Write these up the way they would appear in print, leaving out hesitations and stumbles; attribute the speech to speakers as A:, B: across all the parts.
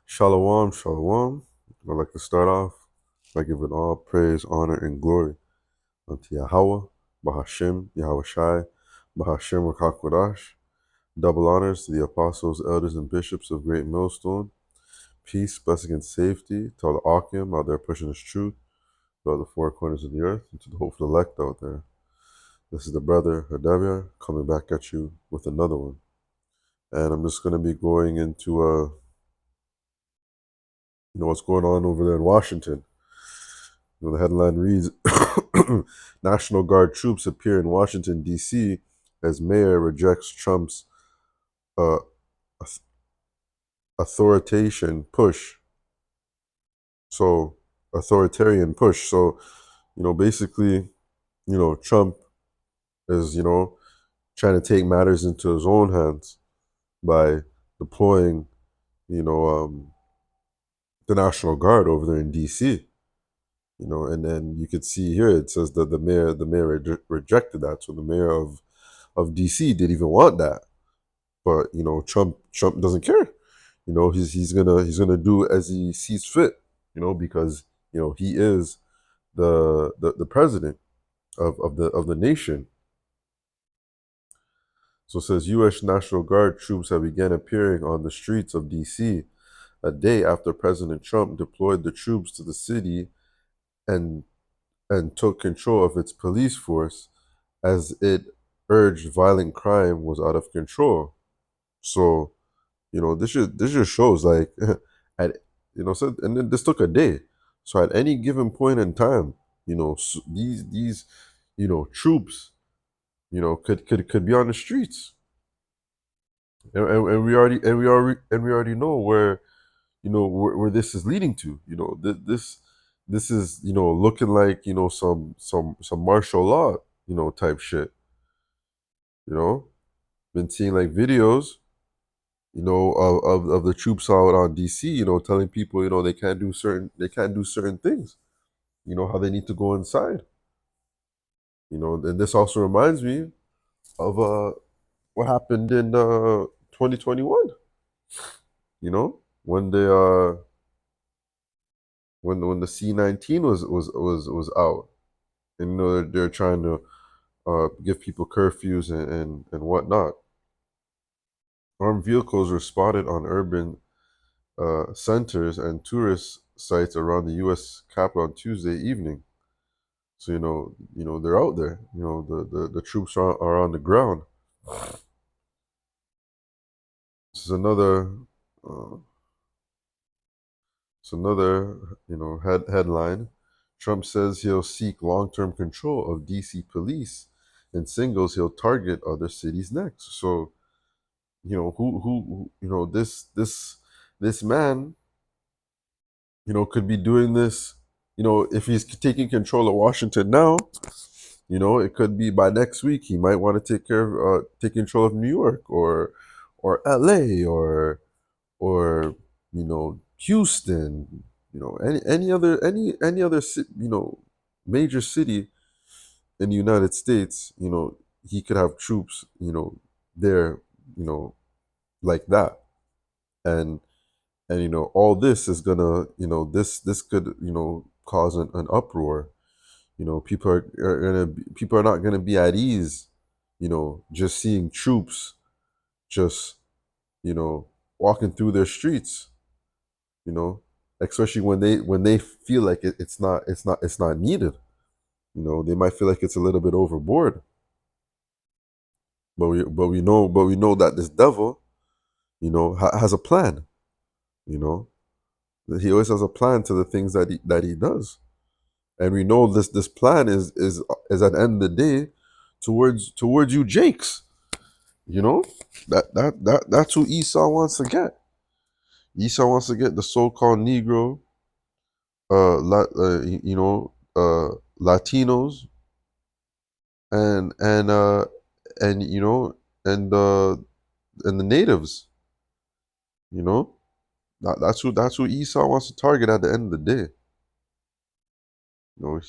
A: Shalom, shalom. I'd like to start off by giving all praise, honor, and glory unto Yahweh, Bahashim, Yahweh Shai, Bahashim Rakakwadash. Double honors to the apostles, elders, and bishops of Great Millstone. Peace, blessing, and safety to all the Akim out there pushing this truth throughout the four corners of the earth and to the hopeful elect out there. This is the brother Hadavia coming back at you with another one. And I'm just going to be going into what's going on over there in Washington. The headline reads National Guard troops appear in Washington, D.C. as mayor rejects Trump's uh, authoritarian push. So, authoritarian push. So, basically, Trump is, trying to take matters into his own hands by deploying, you know, um, the National Guard over there in D.C. And then you could see here it says that the mayor rejected that. So the mayor of DC didn't even want that, but Trump doesn't care. He's gonna do as he sees fit. Because he is the president of the nation. So it says U.S. National Guard troops have begun appearing on the streets of D.C. a day after President Trump deployed the troops to the city and and took control of its police force as it urged violent crime was out of control. So, this just shows like at so, and then this took a day. So at any given point in time, these troops, could be on the streets. And we already know where where this is leading to. This is looking like some martial law type shit. You know, been seeing like videos of the troops out on DC. Telling people they can't do certain things. How they need to go inside. And this also reminds me of what happened in 2021. When when the C-19 was out, and they're trying to give people curfews and whatnot. Armed vehicles were spotted on urban centers and tourist sites around the U.S. Capitol on Tuesday evening. So they're out there. The troops are on the ground. This is another. Uh, it's another headline. Trump says he'll seek long-term control of D.C. police, and singles he'll target other cities next. So who this man could be doing this. If he's taking control of Washington now, it could be by next week he might want to take control of New York or LA or Houston, any other major city in the United States. He could have troops there, you know like that. And all this is gonna this could cause an uproar. People are not gonna be at ease, just seeing troops just you know walking through their streets, you know especially when they feel like it's not needed. They might feel like it's a little bit overboard. But we know that this devil has a plan. you know he always has a plan to the things that he does. And we know this plan is at the end of the day towards you Jakes. That's who Esau wants to get. Esau wants to get the so-called Negro, Latinos, and and you know and the and the natives. You know that's who Esau wants to target at the end of the day.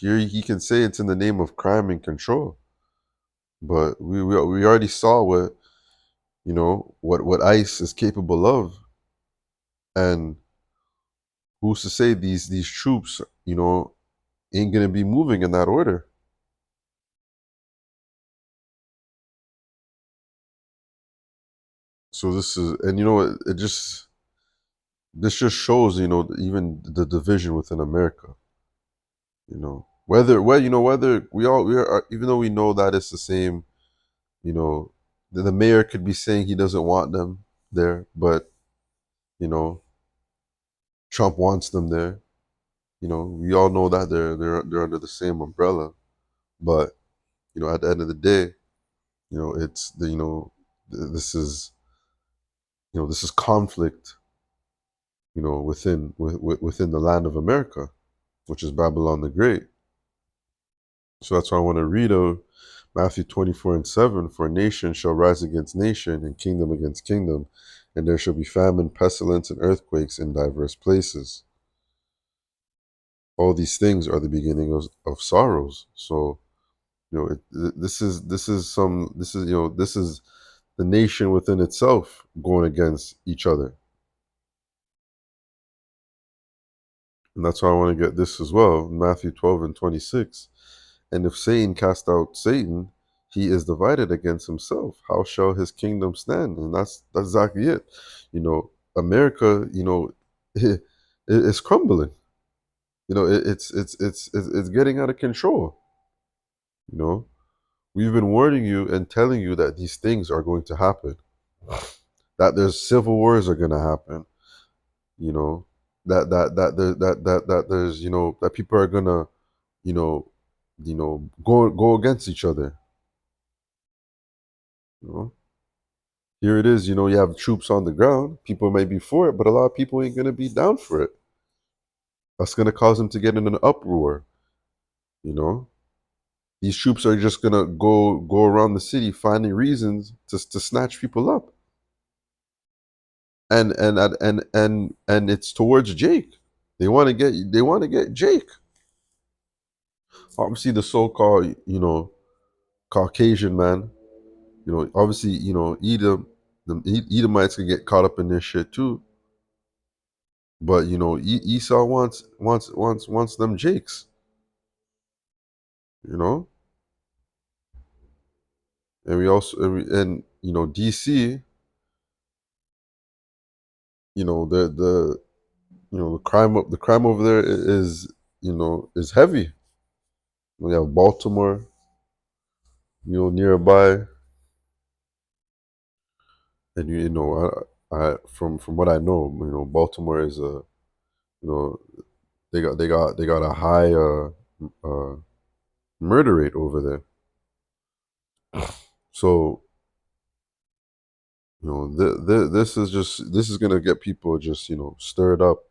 A: Here he can say it's in the name of crime and control, but we already saw what ICE is capable of. And who's to say these troops, ain't gonna be moving in that order? So this is, and it just this just shows, even the division within America. Whether we are, even though we know that it's the same, you know, the mayor could be saying he doesn't want them there, but you know, Trump wants them there. We all know that they're under the same umbrella. But at the end of the day, it's the this is this is conflict, within the land of America, which is Babylon the Great. So that's why I want to read Matthew 24:7. For nation shall rise against nation, and kingdom against kingdom, and there shall be famine, pestilence, and earthquakes in diverse places. All these things are the beginning of sorrows. So this is the nation within itself going against each other. And that's why I want to get this as well. Matthew 12:26. And if Satan cast out Satan, he is divided against himself. How shall his kingdom stand? And that's exactly it. America, it's crumbling. It's getting out of control. You know, we've been warning you and telling you that these things are going to happen. That there's civil wars are going to happen. You know, that there's that people are gonna you know go against each other. You know, here it is. You have troops on the ground. People may be for it, but a lot of people ain't gonna be down for it. That's gonna cause them to get in an uproar. You know, these troops are just gonna go around the city finding reasons to snatch people up, and it's towards Jake. They want to get Jake. Obviously, the so-called Caucasian man. Obviously, Edom, the Edomites can get caught up in this shit too. But Esau wants them Jakes. You know, and we also and DC. The the crime over there is heavy. We have Baltimore, nearby, and from what I know, Baltimore is a you know they got a high uh, murder rate over there. So this is gonna get people just stirred up.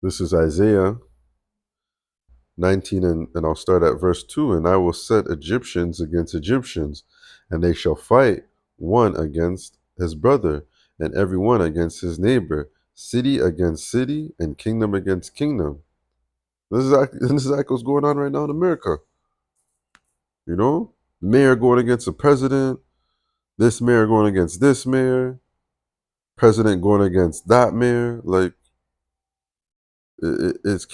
A: This is Isaiah 19, and I'll start at verse 2. And I will set Egyptians against Egyptians, and they shall fight one against his brother, and every one against his neighbor, city against city, and kingdom against kingdom. This is what's going on right now in America. Mayor going against the president, this mayor going against this mayor, president going against that mayor. Like it's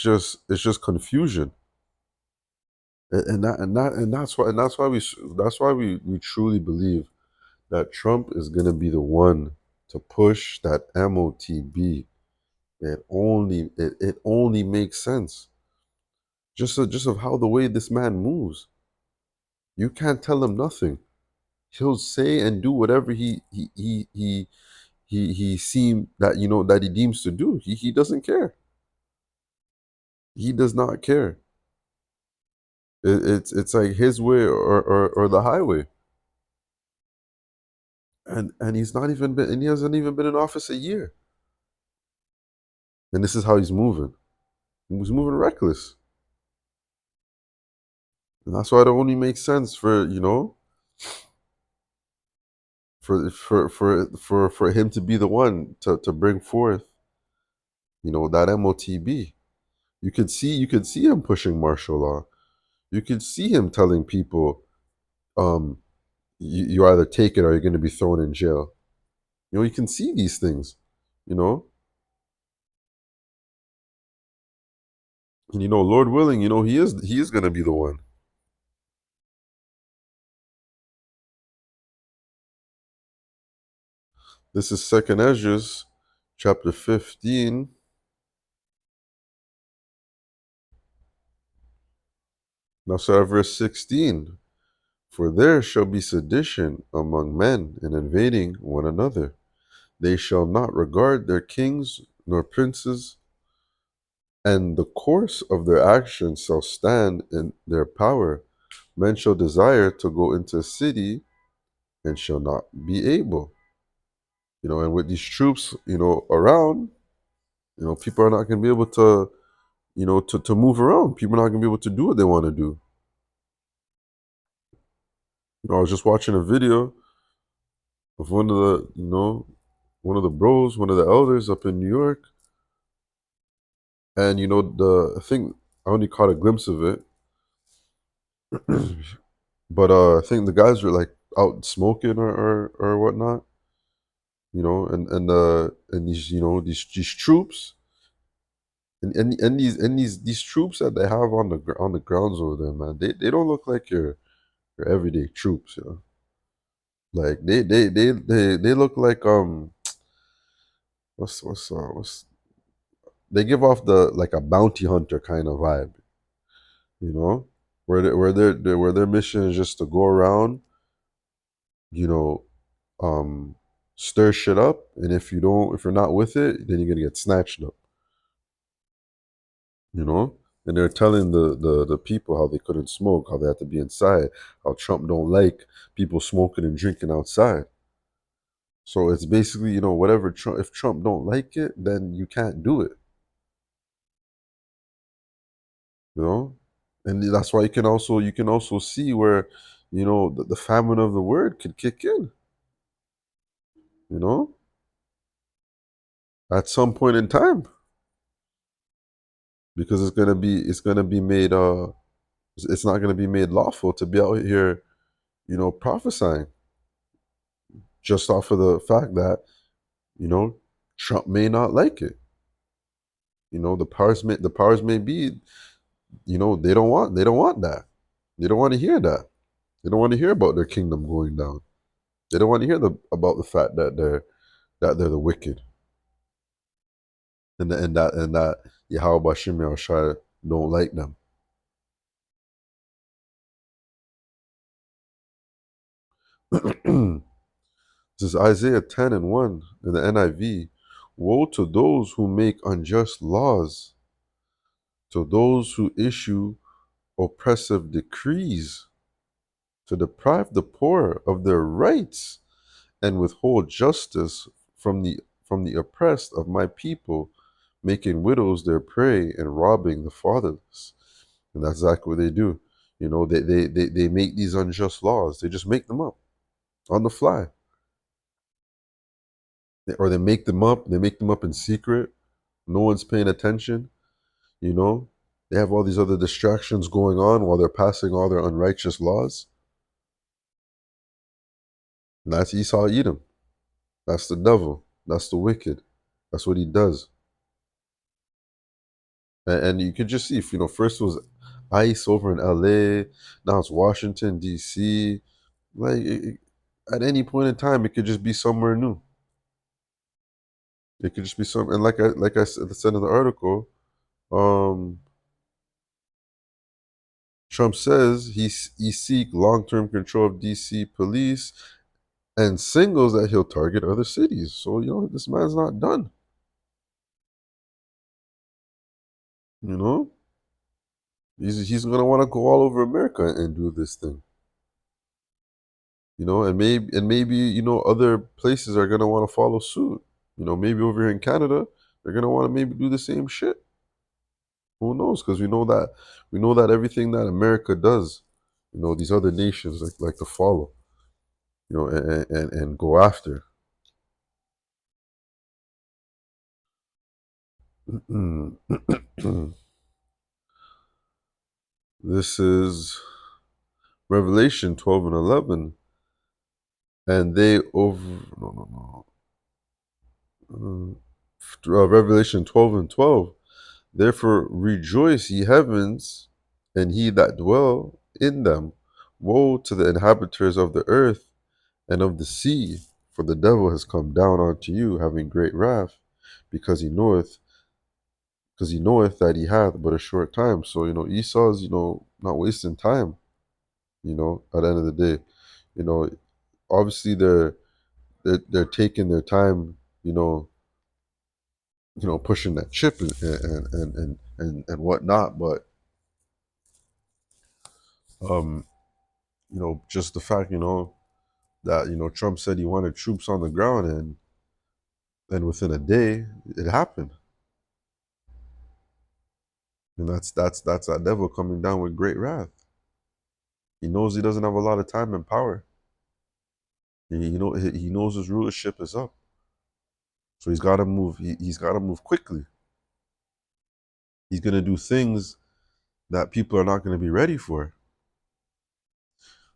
A: just confusion. And that's why we truly believe that Trump is going to be the one to push that MOTB. It only makes sense, just of how the way this man moves. You can't tell him nothing. He'll say and do whatever he seem that he deems to do. He doesn't care. He does not care. It's like his way or the highway. And he hasn't even been in office a year. And this is how he's moving. He's moving reckless. And that's why it only makes sense for him to be the one to bring forth, that MOTB. You could see him pushing martial law. You could see him telling people, um, you either take it or you're going to be thrown in jail. You can see these things, you know, and Lord willing, he is going to be the one. This is Second Esdras, chapter 15. Now start at verse 16. For there shall be sedition among men and invading one another. They shall not regard their kings nor princes, and the course of their actions shall stand in their power. Men shall desire to go into a city and shall not be able. And with these troops, around, people are not going to be able to, to move around. People are not going to be able to do what they want to do. I was just watching a video of one of the bros, one of the elders up in New York, and the thing I only caught a glimpse of it, but I think the guys were like out smoking or whatnot, and these these troops and these troops that they have on the grounds over there, man, they don't look like your everyday troops, like they look like what's they give off the like a bounty hunter kind of vibe, you know, where their mission is just to go around, you know, um, stir shit up, and if you're not with it, then you're gonna get snatched up, you know. And they're telling the people how they couldn't smoke, how they had to be inside, how Trump don't like people smoking and drinking outside. So it's basically, whatever Trump, if Trump don't like it, then you can't do it, you know. And that's why you can also see where, the famine of the word could kick in, you know, at some point in time, because it's gonna be made it's not gonna be made lawful to be out here, prophesying just off of the fact that, you know, Trump may not like it. The powers may be, they don't want that. They don't want to hear that. They don't want to hear about their kingdom going down. They don't want to hear about the fact that they're the wicked, and that Yahweh Bashim Yahushua don't like them. This is Isaiah 10 and 1 in the NIV. Woe to those who make unjust laws, to those who issue oppressive decrees, to deprive the poor of their rights and withhold justice from the oppressed of my people, making widows their prey and robbing the fatherless. And that's exactly what they do. They make these unjust laws. They just make them up on the fly. Or they make them up. They make them up in secret. No one's paying attention. You know, they have all these other distractions going on while they're passing all their unrighteous laws. And that's Esau Edom. That's the devil. That's the wicked. That's what he does. And you could just see, if first it was ICE over in LA, now it's Washington DC. Like at any point in time, it could just be somewhere new. It could just be some, and like I said in the article, um, Trump says he seek long term control of DC police and singles that he'll target other cities. So this man's not done. You know, he's gonna want to go all over America and do this thing. And maybe other places are gonna want to follow suit. Maybe over here in Canada, they're gonna want to maybe do the same shit. Who knows? Because we know that everything that America does, these other nations like to follow, and go after. This is Revelation 12 and 11, and they over no Revelation 12 and 12. Therefore rejoice, ye heavens, and he that dwell in them. Woe to the inhabitants of the earth and of the sea, for the devil has come down unto you, having great wrath, because he knoweth that he hath but a short time. So, Esau's, not wasting time, at the end of the day. You know, obviously they're taking their time, pushing that chip and whatnot. But um, just the fact, that Trump said he wanted troops on the ground, and within a day it happened. And that's that devil coming down with great wrath. He knows he doesn't have a lot of time and power. He knows his rulership is up, so he's got to move. He's got to move quickly. He's gonna do things that people are not gonna be ready for.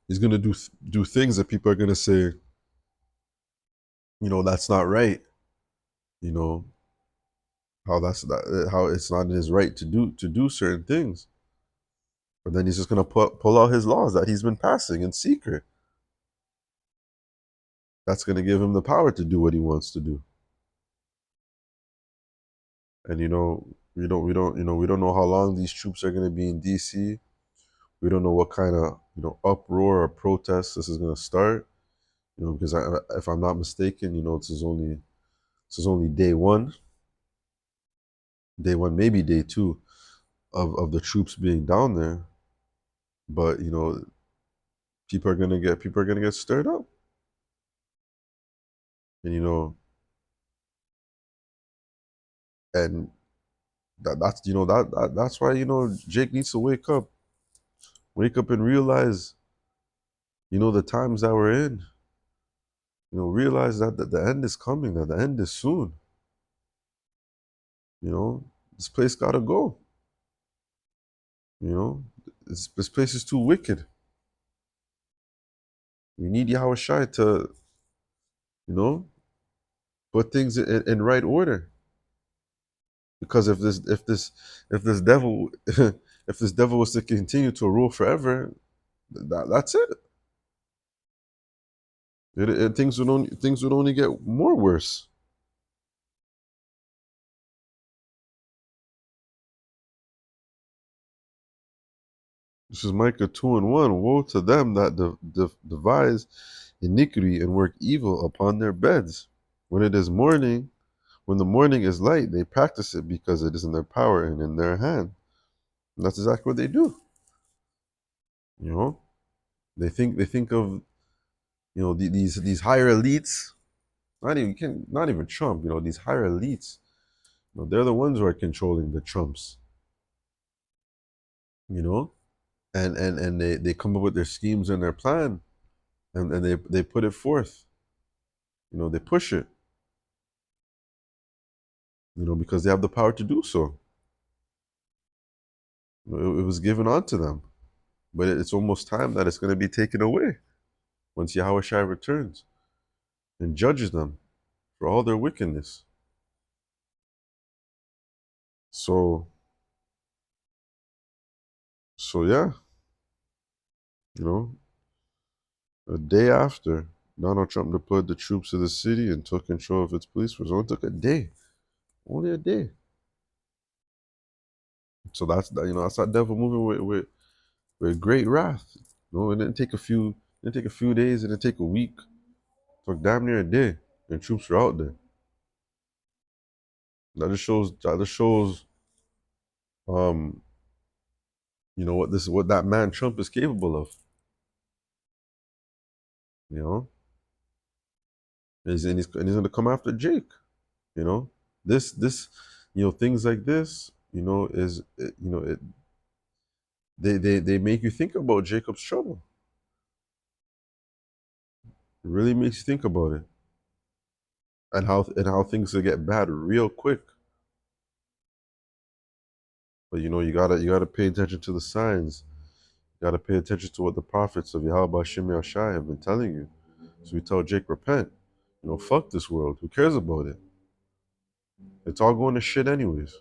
A: He's gonna do things that people are gonna say, that's not right. You know how it's not in his right to do certain things. But then he's just gonna pull out his laws that he's been passing in secret. That's gonna give him the power to do what he wants to do. And we don't know how long these troops are gonna be in DC. We don't know what kind of uproar or protest this is gonna start. Because if I'm not mistaken, this is only day one, maybe day two of the troops being down there. But people are gonna get stirred up, and and that's why Jake needs to wake up and realize the times that we're in. Realize that the end is coming, that the end is soon. This place gotta go. You know, this place is too wicked. We need Yahushua to, you know, put things in right order. Because if this devil if this devil was to continue to rule forever, that's it. Things would only get more worse. This is Micah 2:1. Woe to them that devise iniquity and work evil upon their beds. When it is morning, when the morning is light, they practice it because it is in their power and in their hand. And that's exactly what they do. You know, they think of these higher elites. Not even Trump. These higher elites. They're the ones who are controlling the Trumps. You know, and they come up with their schemes and their plan, and they put it forth. They push it. Because they have the power to do so. It was given onto them, but it's almost time that it's going to be taken away once Yahweh Shai returns and judges them for all their wickedness. So yeah, you know, a day after Donald Trump deployed the troops to the city and took control of its police force, it only took a day, only a day. So that's that devil moving with great wrath. It didn't take a few days, it didn't take a week. It took damn near a day, and troops were out there. That just shows um what that man Trump is capable of. You know, and he's gonna come after Jake. You know, this things like this. Is it, they make you think about Jacob's trouble. It really makes you think about it, and how things will get bad real quick. But you gotta pay attention to the signs. You gotta pay attention to what the prophets of Yahweh Shem Yahshai have been telling you. So we tell Jake, repent. Fuck this world. Who cares about it? It's all going to shit anyways.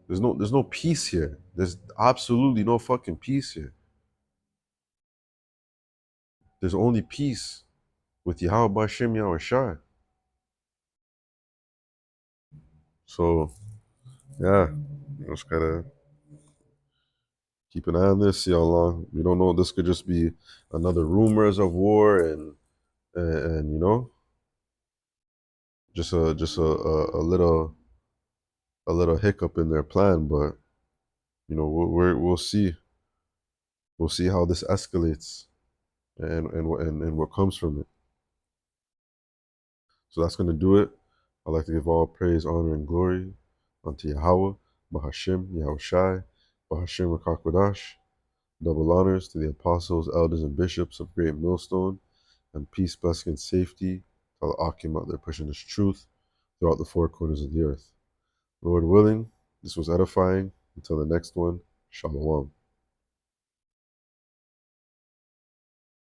A: There's no peace here. There's absolutely no fucking peace here. There's only peace with Yahweh Shem Yahshai. So yeah, just gotta keep an eye on this, see how long. We don't know. This could just be another rumors of war and just a little hiccup in their plan. But we'll see. We'll see how this escalates and what comes from it. So that's gonna do it. I'd like to give all praise, honor, and glory unto Yahweh, Bahashim, Yahushai, Bahashim Rakakwadash. Double honors to the apostles, elders, and bishops of Great Millstone, and peace, blessing, and safety to all the Akim out there pushing this truth throughout the four corners of the earth. Lord willing, this was edifying. Until the next one, Shalom.